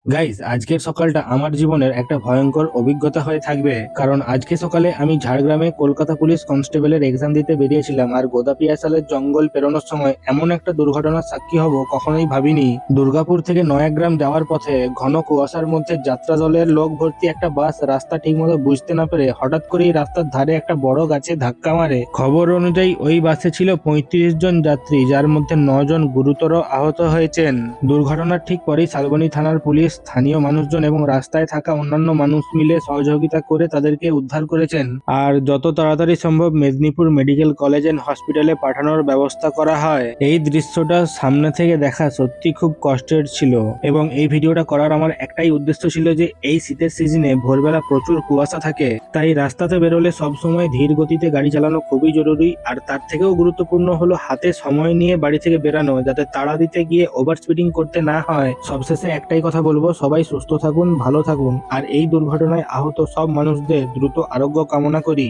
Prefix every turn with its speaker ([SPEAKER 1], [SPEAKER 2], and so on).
[SPEAKER 1] Guys, আজকের সকালটা আমার জীবনের একটা ভয়ঙ্কর অভিজ্ঞতা হয়ে থাকবে। কারণ আজকে সকালে আমি ঝাড়গ্রামে কলকাতা পুলিশ কনস্টেবলের এক্সাম দিতে বেরিয়েছিলাম, আর গোদাপিয়াসালের জঙ্গল পেরোনোর সময় এমন একটা দুর্ঘটনার সাক্ষী হব কখনোই ভাবিনি। দুর্গাপুর থেকে নয়াগ্রাম যাওয়ার পথে ঘন কুয়াশার মধ্যে যাত্রা দলের লোক ভর্তি একটা বাস রাস্তা ঠিকমতো বুঝতে না পেরে হঠাৎ করেই রাস্তার ধারে একটা বড় গাছে ধাক্কা মারে। খবর অনুযায়ী ওই বাসে ছিল ৩৫ জন যাত্রী, যার মধ্যে ৯ জন গুরুতর আহত হয়েছেন। দুর্ঘটনার ঠিক পরেই শালবনী থানার পুলিশ, স্থানীয় মানুষজন এবং রাস্তায় থাকা অন্যান্য মানুষ মিলে সহযোগিতা করে তাদেরকে উদ্ধার করেছেন, আর যত তাড়াতাড়ি সম্ভব মেদিনীপুর মেডিকেল কলেজ এন্ড হসপিটালে পাঠানোর ব্যবস্থা করা হয়। এই দৃশ্যটা সামনে থেকে দেখা সত্যি খুব কষ্টের ছিল, এবং এই ভিডিওটা করার আমার একটাই উদ্দেশ্য ছিল যে এই শীতের সিজনে ভোরবেলা প্রচুর কুয়াশা থাকে, তাই রাস্তাতে বেরোলে সবসময় ধীর গতিতে গাড়ি চালানো খুবই জরুরি। আর তার থেকেও গুরুত্বপূর্ণ হলো হাতে সময় নিয়ে বাড়ি থেকে বেরানো, যাতে তাড়া দিতে গিয়ে ওভার স্পিডিং করতে না হয়। সবশেষে একটাই কথা বলবো, সবাই সুস্থ থাকুন, ভালো থাকুন, আর এই দুর্ঘটনায় আহত সব মানুষদের দ্রুত আরোগ্য কামনা করি।